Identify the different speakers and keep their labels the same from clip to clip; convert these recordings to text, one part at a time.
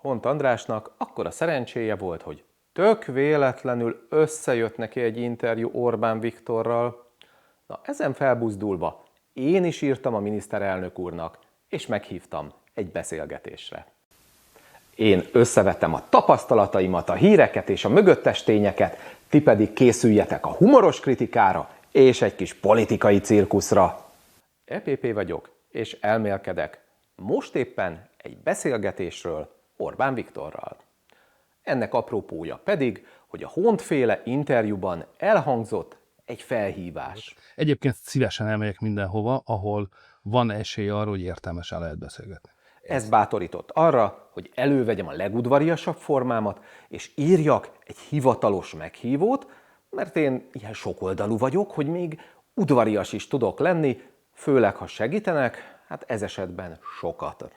Speaker 1: Hont Andrásnak akkora szerencséje volt, hogy tök véletlenül összejött neki egy interjú Orbán Viktorral. Na, ezen felbuzdulva én is írtam a miniszterelnök úrnak, és meghívtam egy beszélgetésre. Én összevettem a tapasztalataimat, a híreket és a mögöttes tényeket, ti pedig készüljetek a humoros kritikára és egy kis politikai cirkuszra. EPP vagyok, és elmélkedek. Most éppen egy beszélgetésről Orbán Viktorral. Ennek apropója pedig, hogy a Hont-féle interjúban elhangzott egy felhívás.
Speaker 2: Egyébként szívesen elmegyek mindenhova, ahol van esély arra, hogy értelmesen lehet beszélgetni.
Speaker 1: Ez bátorított arra, hogy elővegyem a legudvariasabb formámat, és írjak egy hivatalos meghívót, mert én ilyen sokoldalú vagyok, hogy még udvarias is tudok lenni, főleg ha segítenek, hát ez esetben sokat.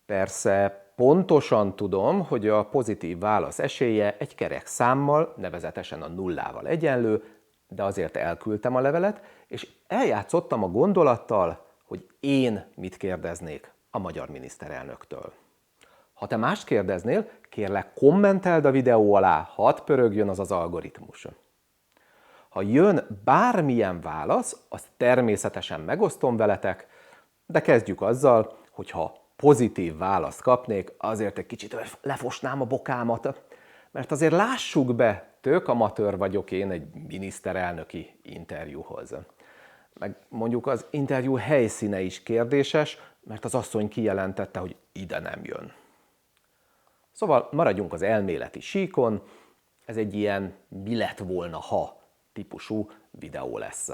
Speaker 1: Persze pontosan tudom, hogy a pozitív válasz esélye egy kerek számmal, nevezetesen a nullával egyenlő, de azért elküldtem a levelet, és eljátszottam a gondolattal, hogy én mit kérdeznék a magyar miniszterelnöktől. Ha te mást kérdeznél, kérlek kommenteld a videó alá, hadd pörögjön az algoritmus. Ha jön bármilyen válasz, azt természetesen megosztom veletek, de kezdjük azzal, hogy ha pozitív választ kapnék, azért egy kicsit lefosnám a bokámat, mert azért lássuk be, tök amatőr vagyok én egy miniszterelnöki interjúhoz. Meg mondjuk az interjú helyszíne is kérdéses, mert az asszony kijelentette, hogy ide nem jön. Szóval maradjunk az elméleti síkon, ez egy ilyen mi lett volna, ha típusú videó lesz.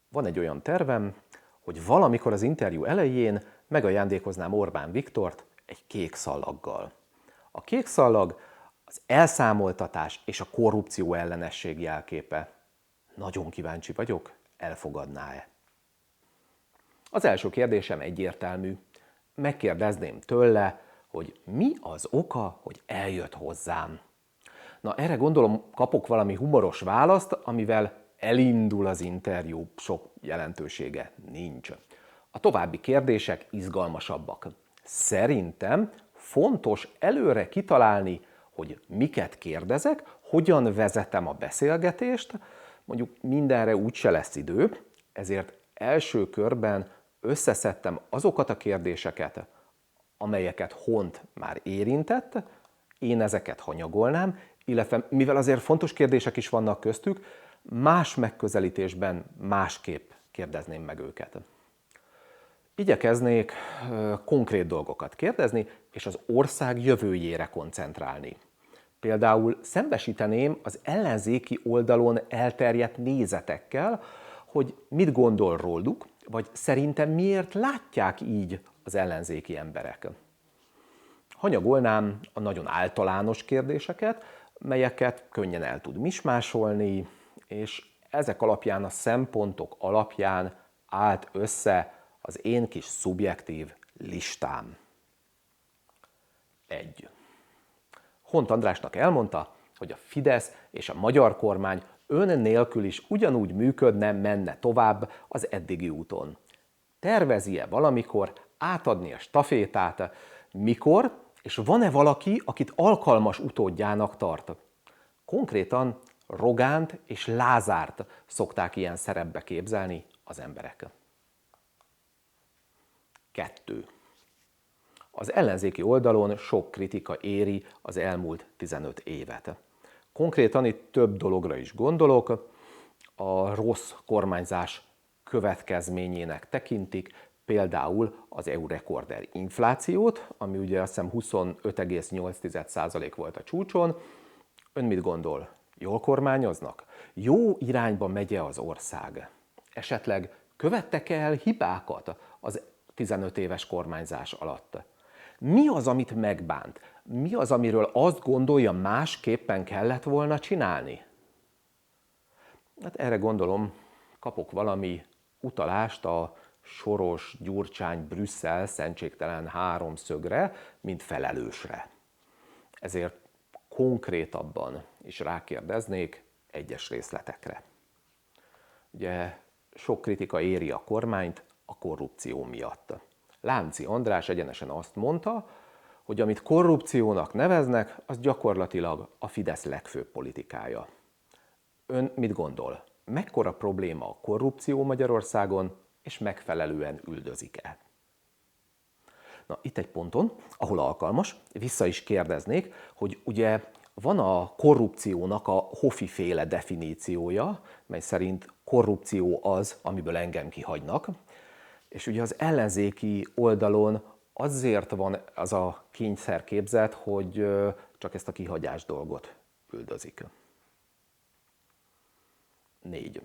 Speaker 1: Van egy olyan tervem, hogy valamikor az interjú elején megajándékoznám Orbán Viktort egy kék szallaggal. A kék szallag az elszámoltatás és a korrupció ellenesség jelképe. Nagyon kíváncsi vagyok, elfogadná-e? Az első kérdésem egyértelmű. Megkérdezném tőle, hogy mi az oka, hogy eljött hozzám. Na, erre gondolom kapok valami humoros választ, amivel elindul az interjú, sok jelentősége nincs. A további kérdések izgalmasabbak. Szerintem fontos előre kitalálni, hogy miket kérdezek, hogyan vezetem a beszélgetést, mondjuk mindenre úgyse lesz idő, ezért első körben összeszedtem azokat a kérdéseket, amelyeket Hont már érintett, én ezeket hanyagolnám, illetve mivel azért fontos kérdések is vannak köztük, más megközelítésben másképp kérdezném meg őket. Igyekeznék konkrét dolgokat kérdezni, és az ország jövőjére koncentrálni. Például szembesíteném az ellenzéki oldalon elterjedt nézetekkel, hogy mit gondol róluk, vagy szerintem miért látják így az ellenzéki emberek. Hanyagolnám a nagyon általános kérdéseket, melyeket könnyen el tud mismásolni, és ezek alapján, a szempontok alapján állt össze az én kis szubjektív listám. 1. Hont Andrásnak elmondta, hogy a Fidesz és a magyar kormány ön nélkül is ugyanúgy működne, menne tovább az eddigi úton. Tervezi-e valamikor átadni a stafétát, mikor, és van-e valaki, akit alkalmas utódjának tart? Konkrétan Rogánt és Lázárt szokták ilyen szerepbe képzelni az emberek. 2. Az ellenzéki oldalon sok kritika éri az elmúlt 15 évet. Konkrétan itt több dologra is gondolok, a rossz kormányzás következményének tekintik, például az EU rekorder inflációt, ami ugye azt hiszem 25,8% volt a csúcson. Ön mit gondol? Jól kormányoznak? Jó irányba megy-e az ország? Esetleg követtek el hibákat az 15 éves kormányzás alatt? Mi az, amit megbánt? Mi az, amiről azt gondolja, másképpen kellett volna csinálni? Hát erre gondolom, kapok valami utalást a Soros, Gyurcsány, Brüsszel szentségtelen háromszögre, mint felelősre. Ezért konkrétabban is rákérdeznék egyes részletekre. Ugye sok kritika éri a kormányt a korrupció miatt. Lánci András egyenesen azt mondta, hogy amit korrupciónak neveznek, az gyakorlatilag a Fidesz legfőbb politikája. Ön mit gondol? Mekkora probléma a korrupció Magyarországon, és megfelelően üldözik-e? Na, itt egy ponton, ahol alkalmas, vissza is kérdeznék, hogy ugye van a korrupciónak a Hofi-féle definíciója, mely szerint korrupció az, amiből engem kihagynak, és ugye az ellenzéki oldalon azért van az a kényszerképzet, hogy csak ezt a kihagyás dolgot üldözik. 4.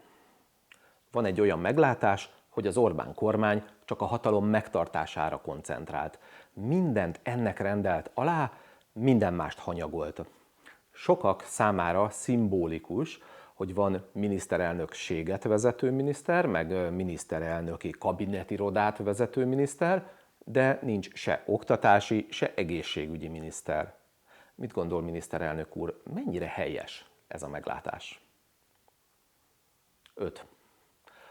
Speaker 1: Van egy olyan meglátás, hogy az Orbán kormány csak a hatalom megtartására koncentrált. Mindent ennek rendelt alá, minden mást hanyagolt. Sokak számára szimbolikus, hogy van miniszterelnökséget vezető miniszter, meg miniszterelnöki kabinetirodát vezető miniszter, de nincs se oktatási, se egészségügyi miniszter. Mit gondol, miniszterelnök úr, mennyire helyes ez a meglátás? 5.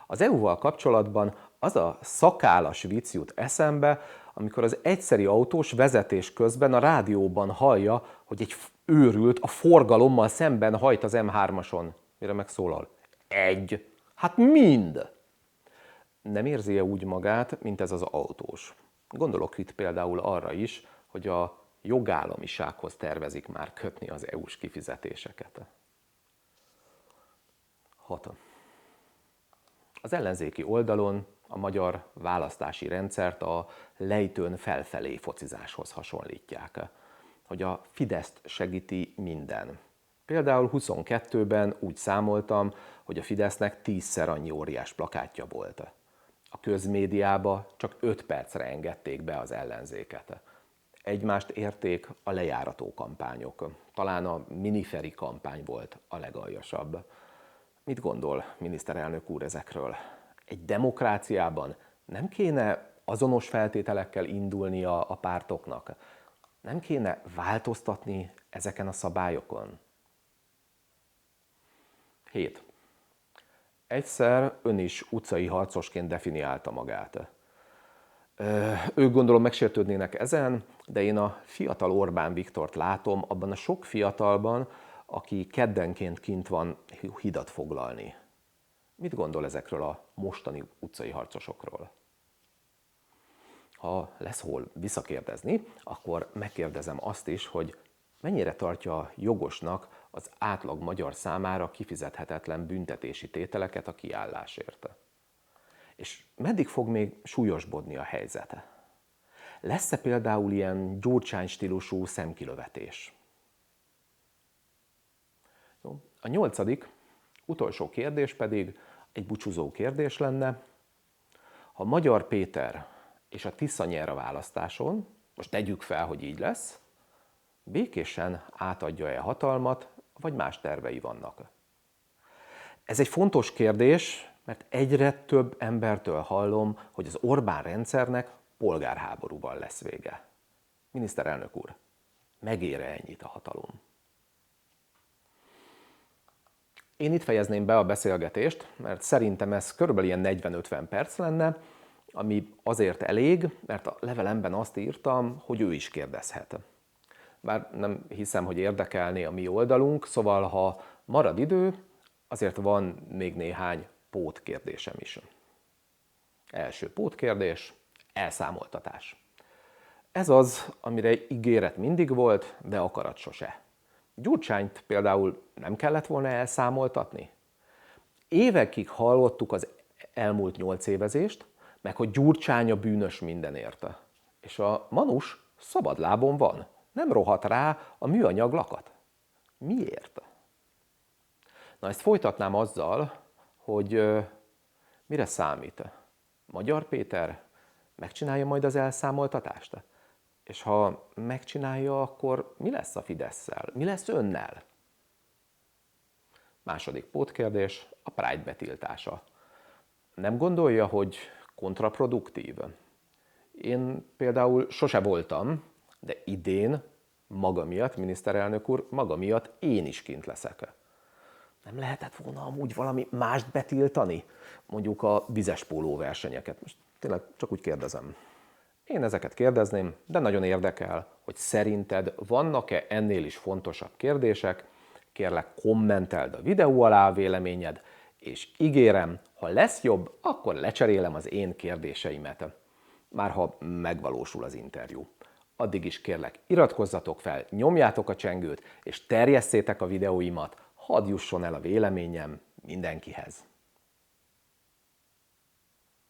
Speaker 1: Az EU-val kapcsolatban az a szakállas vicc jut eszembe, amikor az egyszeri autós vezetés közben a rádióban hallja, hogy egy őrült a forgalommal szemben hajt az M3-ason. Mire megszólal? Hát mind! Nem érzi-e úgy magát, mint ez az autós? Gondolok itt például arra is, hogy a jogállamisághoz tervezik már kötni az EU-s kifizetéseket. 6. Az ellenzéki oldalon a magyar választási rendszert a lejtőn felfelé focizáshoz hasonlítják, hogy a Fideszt segíti minden. Például 22-ben úgy számoltam, hogy a Fidesznek 10-szer annyi óriás plakátja volt. A közmédiába csak 5 percre engedték be az ellenzéket. Egymást érték a lejárató kampányok. Talán a miniferi kampány volt a legaljasabb. Mit gondol, miniszterelnök úr, ezekről? Egy demokráciában nem kéne azonos feltételekkel indulnia a pártoknak? Nem kéne változtatni ezeken a szabályokon? 7. Egyszer ön is utcai harcosként definiálta magát. Ők gondolom megsértődnének ezen, de én a fiatal Orbán Viktort látom abban a sok fiatalban, aki keddenként kint van hidat foglalni. Mit gondol ezekről a mostani utcai harcosokról? Ha lesz hol visszakérdezni, akkor megkérdezem azt is, hogy mennyire tartja jogosnak az átlag magyar számára kifizethetetlen büntetési tételeket a kiállásért. És meddig fog még súlyosbodni a helyzete? Lesz-e például ilyen Gyurcsány stílusú szemkilövetés? A 8. utolsó kérdés pedig egy búcsúzó kérdés lenne. Ha Magyar Péter és a Tisza nyer a választáson, most tegyük fel, hogy így lesz, békésen átadja-e hatalmat, vagy más tervei vannak? Ez egy fontos kérdés, mert egyre több embertől hallom, hogy az Orbán rendszernek polgárháborúval lesz vége. Miniszterelnök úr, megér-e ennyit a hatalom? Én itt fejezném be a beszélgetést, mert szerintem ez körülbelül ilyen 40-50 perc lenne, ami azért elég, mert a levelemben azt írtam, hogy ő is kérdezhet. Bár nem hiszem, hogy érdekelné a mi oldalunk, szóval ha marad idő, azért van még néhány pótkérdésem is. Első pótkérdés, elszámoltatás. Ez az, amire ígéret mindig volt, de akarat sose. Gyurcsányt például nem kellett volna elszámoltatni? Évekig hallottuk az elmúlt 8 évezést, meg hogy Gyurcsány a bűnös mindenért. És a manus szabadlábon van, nem rohat rá a műanyag lakat. Miért? Na, ezt folytatnám azzal, hogy mire számít? Magyar Péter megcsinálja majd az elszámoltatást? És ha megcsinálja, akkor mi lesz a Fidesszel? Mi lesz önnel? Második pótkérdés, a Pride betiltása. Nem gondolja, hogy kontraproduktív? Én például sose voltam, de idén maga miatt, miniszterelnök úr, maga miatt én is kint leszek. Nem lehetett volna amúgy valami mást betiltani? Mondjuk a vizes póló versenyeket. Most tényleg csak úgy kérdezem. Én ezeket kérdezném, de nagyon érdekel, hogy szerinted vannak-e ennél is fontosabb kérdések. Kérlek, kommenteld a videó alá a véleményed, és ígérem, ha lesz jobb, akkor lecserélem az én kérdéseimet, már ha megvalósul az interjú. Addig is kérlek, iratkozzatok fel, nyomjátok a csengőt, és terjesszétek a videóimat, hadd jusson el a véleményem mindenkihez.